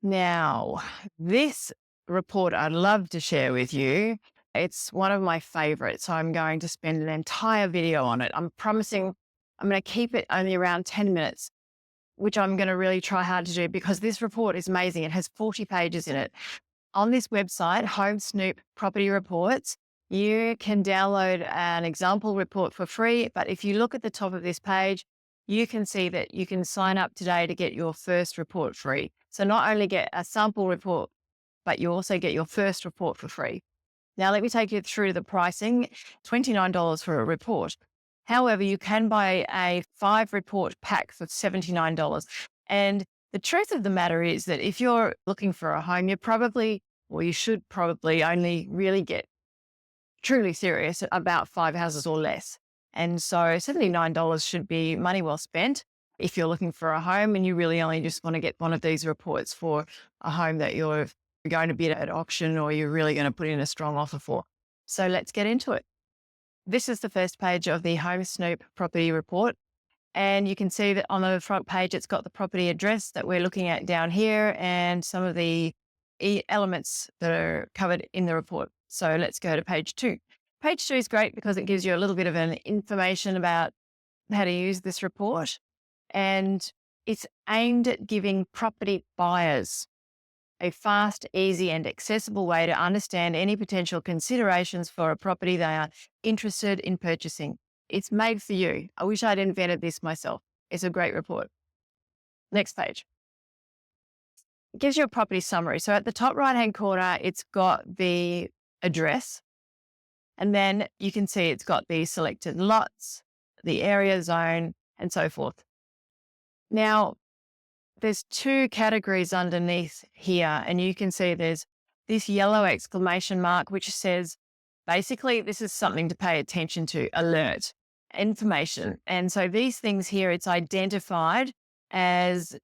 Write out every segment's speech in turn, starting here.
Now, this report I'd love to share with you. It's one of my favorites. So I'm going to spend an entire video on it. I'm promising I'm going to keep it only around 10 minutes, which I'm going to really try hard to do because this report is amazing. It has 40 pages in it. On this website, Home Snoop Property Reports, you can download an example report for free. But if you look at the top of this page, you can see that you can sign up today to get your first report free. So not only get a sample report, but you also get your first report for free. Now, let me take you through the pricing. $29 for a report. However, you can buy a 5-report pack for $79. And the truth of the matter is that if you're looking for a home, you should probably only really get truly serious about 5 houses or less. And so $79 should be money well spent if you're looking for a home and you really only just want to get one of these reports for a home that you're going to bid at auction or you're really going to put in a strong offer for. So let's get into it. This is the first page of the Home Snoop Property Report. And you can see that on the front page, it's got the property address that we're looking at down here and some of the elements that are covered in the report. So let's go to page 2. Page 2 is great because it gives you a little bit of an information about how to use this report. And it's aimed at giving property buyers a fast, easy, and accessible way to understand any potential considerations for a property they are interested in purchasing. It's made for you. I wish I'd invented this myself. It's a great report. Next page. It gives you a property summary. So at the top right-hand corner, it's got the address. And then you can see it's got the selected lots, the area zone, and so forth. Now, there's 2 categories underneath here, and you can see there's this yellow exclamation mark, which says, basically, this is something to pay attention to, alert, information. And so these things here, it's identified as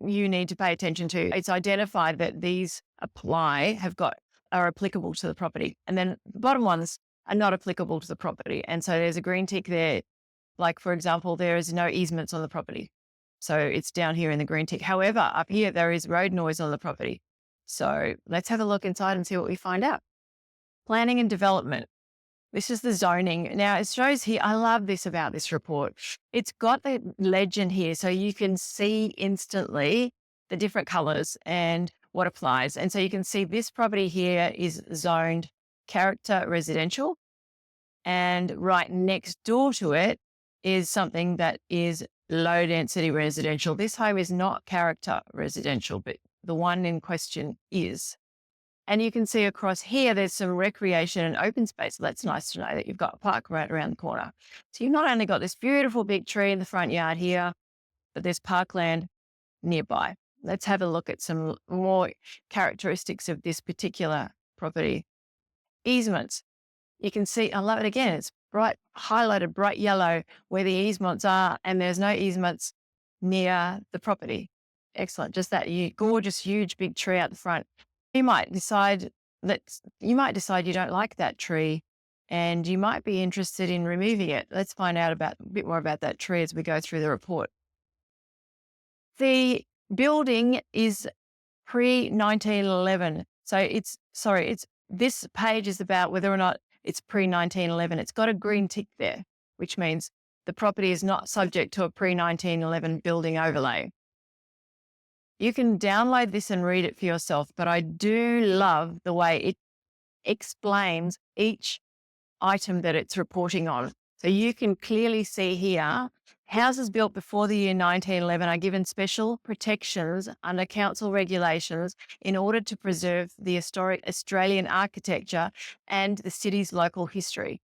you need to pay attention to. It's identified that these are applicable to the property. And then the bottom ones are not applicable to the property. And so there's a green tick there. Like, for example, there is no easements on the property. So it's down here in the green tick. However, up here, there is road noise on the property. So let's have a look inside and see what we find out. Planning and development. This is the zoning. Now it shows here, I love this about this report. It's got the legend here so you can see instantly the different colors and what applies. And so you can see this property here is zoned character residential. And right next door to it is something that is low density residential. This home is not character residential, but the one in question is. And you can see across here, there's some recreation and open space. So that's nice to know that you've got a park right around the corner. So you've not only got this beautiful big tree in the front yard here, but there's parkland nearby. Let's have a look at some more characteristics of this particular property. Easements. You can see, I love it again. It's highlighted bright yellow where the easements are, and there's no easements near the property. Excellent. Just that gorgeous, huge, big tree out the front. You might decide you don't like that tree and you might be interested in removing it. Let's find out a bit more about that tree as we go through the report. The building is pre-1911. So this page is about whether or not it's pre-1911. It's got a green tick there, which means the property is not subject to a pre-1911 building overlay. You can download this and read it for yourself, but I do love the way it explains each item that it's reporting on. So you can clearly see here, houses built before the year 1911 are given special protections under council regulations in order to preserve the historic Australian architecture and the city's local history.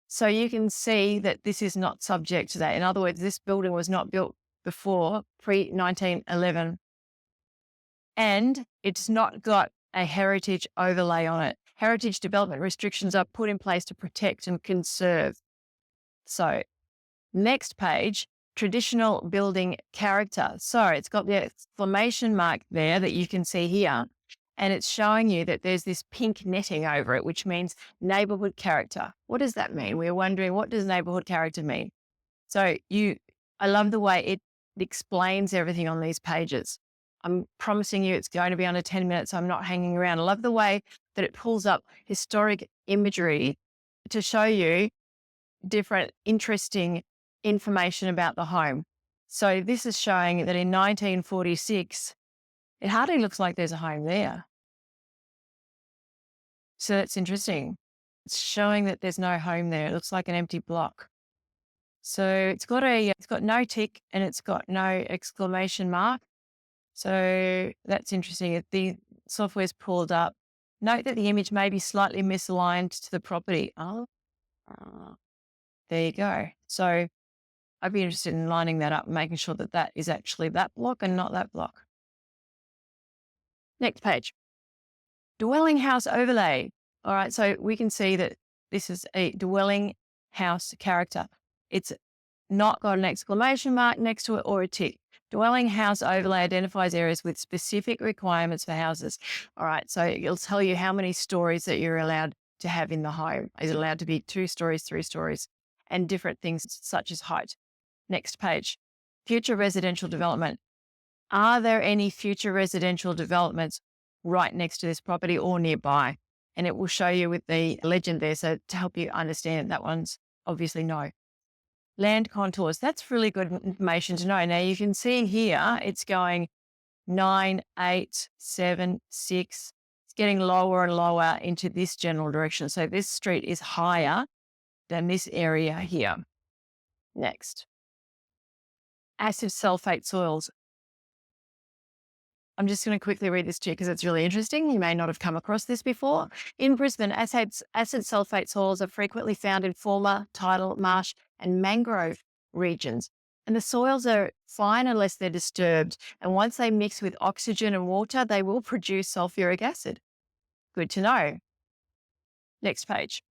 So you can see that this is not subject to that. In other words, this building was not built before pre-1911. And it's not got a heritage overlay on it. Heritage development restrictions are put in place to protect and conserve. So next page, traditional building character. So it's got the exclamation mark there that you can see here. And it's showing you that there's this pink netting over it, which means neighborhood character. What does that mean? We're wondering, what does neighborhood character mean? So I love the way it explains everything on these pages. I'm promising you it's going to be under 10 minutes. So I'm not hanging around. I love the way that it pulls up historic imagery to show you different interesting information about the home. So this is showing that in 1946, it hardly looks like there's a home there. So that's interesting. It's showing that there's no home there. It looks like an empty block. So it's got no tick and it's got no exclamation mark. So that's interesting. If the software's pulled up, note that the image may be slightly misaligned to the property. Oh, there you go. So I'd be interested in lining that up and making sure that that is actually that block and not that block. Next page. Dwelling house overlay. All right, so we can see that this is a dwelling house character. It's not got an exclamation mark next to it or a tick. Dwelling house overlay identifies areas with specific requirements for houses. All right, so it'll tell you how many stories that you're allowed to have in the home. Is it allowed to be 2 stories, 3 stories, and different things such as height. Next page. Future residential development. Are there any future residential developments right next to this property or nearby? And it will show you with the legend there. So to help you understand, that one's obviously no. Land contours. That's really good information to know. Now you can see here, it's going 9, 8, 7, 6. It's getting lower and lower into this general direction. So this street is higher than this area here. Next. Acid sulfate soils. I'm just going to quickly read this to you because it's really interesting. You may not have come across this before. In Brisbane, acid sulfate soils are frequently found in former tidal, marsh, and mangrove regions. And the soils are fine unless they're disturbed. And once they mix with oxygen and water, they will produce sulfuric acid. Good to know. Next page.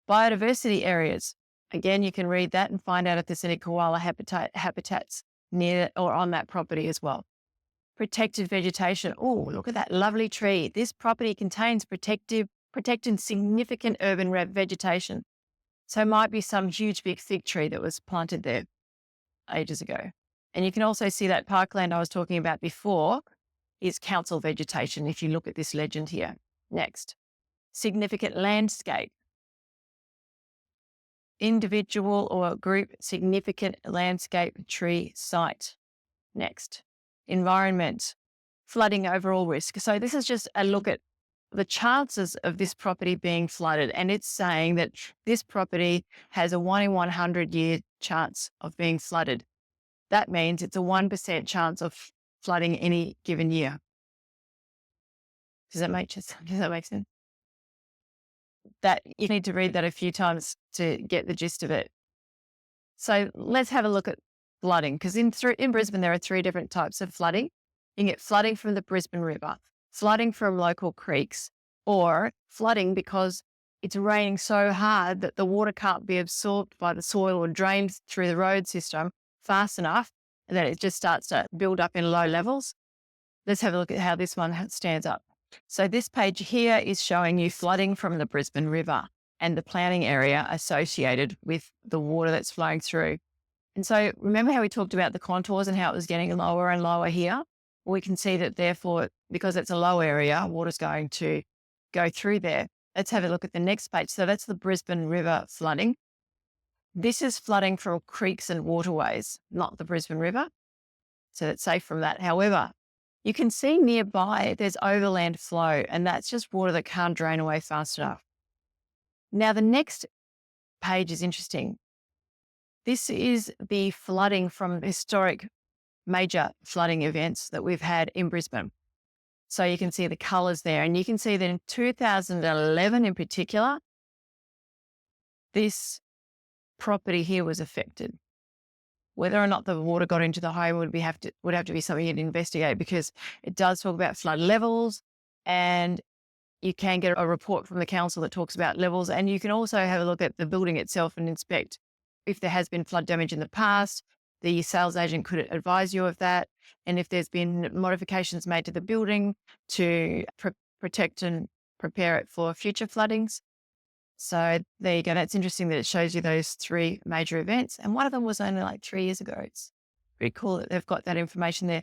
Biodiversity areas. Again, you can read that and find out if there's any koala habitats near or on that property as well. Protected vegetation. Oh, look at that lovely tree. This property contains protected significant urban vegetation. So it might be some huge big fig tree that was planted there ages ago. And you can also see that parkland I was talking about before is council vegetation if you look at this legend here. Next. Significant landscape. Individual or group significant landscape tree site. Next. Environment, flooding overall risk. So this is just a look at the chances of this property being flooded. And it's saying that this property has a 1 in 100 year chance of being flooded. That means it's a 1% chance of flooding any given year. Does that make sense? That you need to read that a few times to get the gist of it. So let's have a look at flooding, because in Brisbane, there are 3 different types of flooding. You can get flooding from the Brisbane River, flooding from local creeks, or flooding because it's raining so hard that the water can't be absorbed by the soil or drained through the road system fast enough, and then it just starts to build up in low levels. Let's have a look at how this one stands up. So this page here is showing you flooding from the Brisbane River and the planning area associated with the water that's flowing through. And so remember how we talked about the contours and how it was getting lower and lower here? We can see that therefore, because it's a low area, water's going to go through there. Let's have a look at the next page. So that's the Brisbane River flooding. This is flooding from creeks and waterways, not the Brisbane River. So that's safe from that. However, you can see nearby there's overland flow, and that's just water that can't drain away fast enough. Now, the next page is interesting. This is the flooding from historic major flooding events that we've had in Brisbane. So you can see the colours there, and you can see that in 2011 in particular, this property here was affected. Whether or not the water got into the home would have to be something you'd investigate, because it does talk about flood levels, and you can get a report from the council that talks about levels, and you can also have a look at the building itself and inspect if there has been flood damage in the past. The sales agent could advise you of that, and if there's been modifications made to the building to protect and prepare it for future floodings. So there you go. That's interesting that it shows you those 3 major events. And one of them was only like 3 years ago. It's pretty cool that they've got that information there.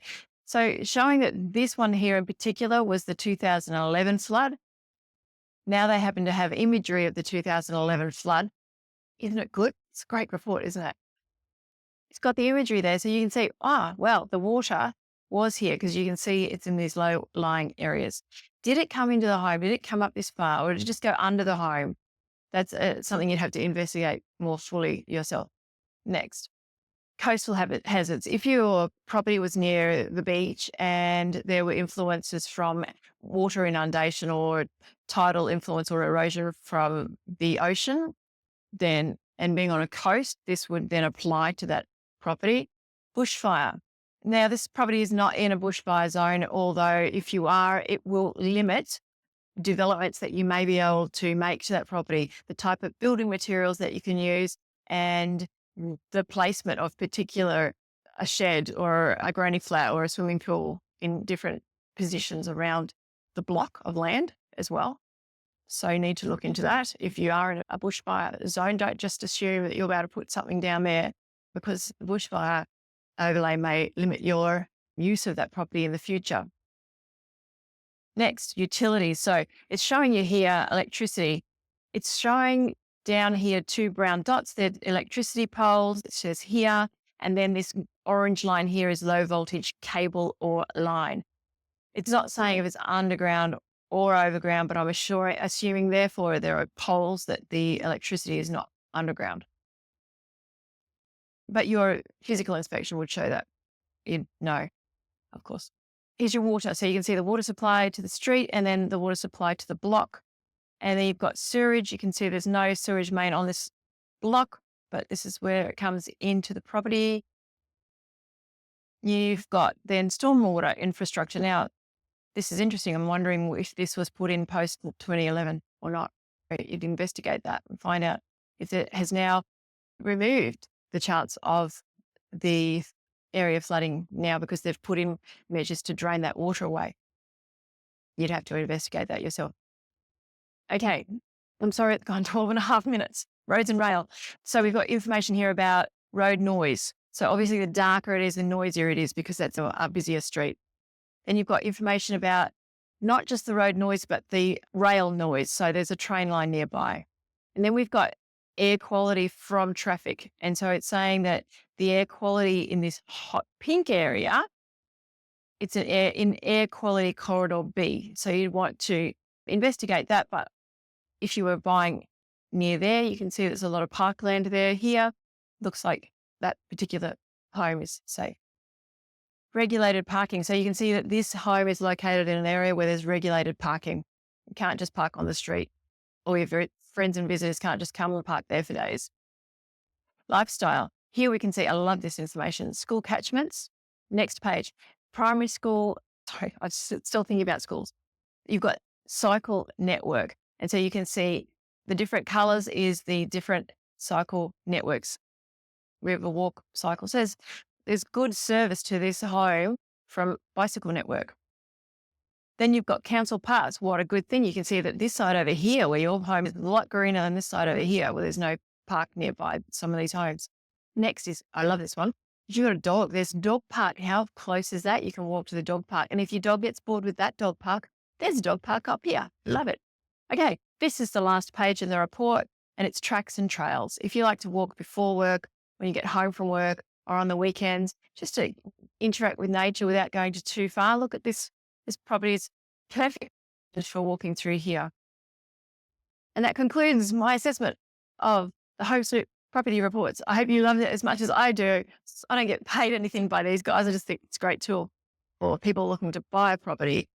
So showing that this one here in particular was the 2011 flood. Now they happen to have imagery of the 2011 flood. Isn't it good? It's a great report, isn't it? It's got the imagery there. So you can see, well, the water was here because you can see it's in these low-lying areas. Did it come into the home? Did it come up this far, or did it just go under the home? That's something you'd have to investigate more fully yourself. Next, coastal hazards. If your property was near the beach and there were influences from water inundation or tidal influence or erosion from the ocean, then, and being on a coast, this would then apply to that property. Bushfire. Now, this property is not in a bushfire zone, although if you are, it will limit developments that you may be able to make to that property, the type of building materials that you can use, and the placement of a shed or a granny flat or a swimming pool in different positions around the block of land as well. So you need to look into that. If you are in a bushfire zone, don't just assume that you're about to put something down there, because the bushfire overlay may limit your use of that property in the future. Next, utilities. So it's showing you here electricity. It's showing down here 2 brown dots. They're electricity poles. It says here. And then this orange line here is low voltage cable or line. It's not saying if it's underground or overground, but I'm assuming therefore there are poles that the electricity is not underground. But your physical inspection would show that. No, of course. Here's your water. So you can see the water supply to the street and then the water supply to the block. And then you've got sewage. You can see there's no sewage main on this block, but this is where it comes into the property. You've got then stormwater infrastructure. Now, this is interesting. I'm wondering if this was put in post 2011 or not. You'd investigate that and find out if it has now removed the chance of the area flooding now because they've put in measures to drain that water away. You'd have to investigate that yourself. Okay, I'm sorry, it's gone 12 and a half minutes. Roads and rail. So we've got information here about road noise. So obviously the darker it is, the noisier it is because that's a busier street. Then you've got information about not just the road noise, but the rail noise. So there's a train line nearby. And then we've got air quality from traffic. And so it's saying that the air quality in this hot pink area, it's in air quality corridor B. So you'd want to investigate that. But if you were buying near there, you can see there's a lot of parkland there. Here, looks like that particular home is safe. Regulated parking. So you can see that this home is located in an area where there's regulated parking. You can't just park on the street, or your friends and visitors can't just come and park there for days. Lifestyle. Here we can see, I love this information. School catchments. Next page. Primary school. Sorry, I'm still thinking about schools. You've got cycle network. And so you can see the different colors is the different cycle networks. Riverwalk cycle says there's good service to this home from Bicycle Network. Then you've got council parks. What a good thing. You can see that this side over here, where your home is a lot greener than this side over here, where there's no park nearby some of these homes. Next is, I love this one. If you've got a dog, there's a dog park. How close is that? You can walk to the dog park. And if your dog gets bored with that dog park, there's a dog park up here. Love it. Okay, this is the last page in the report, and it's tracks and trails. If you like to walk before work, when you get home from work, or on the weekends, just to interact with nature without going too far, look at this. This property is perfect just for walking through here. And that concludes my assessment of the Homesnoop Property Reports. I hope you loved it as much as I do. I don't get paid anything by these guys. I just think it's a great tool for people looking to buy a property.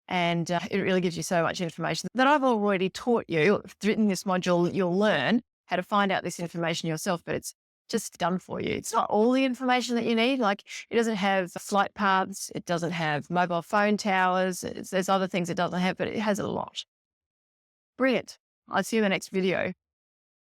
And it really gives you so much information that I've already taught you. In this module, you'll learn how to find out this information yourself, but it's just done for you. It's not all the information that you need. Like, it doesn't have flight paths. It doesn't have mobile phone towers. There's other things it doesn't have, but it has a lot. Brilliant. I'll see you in the next video.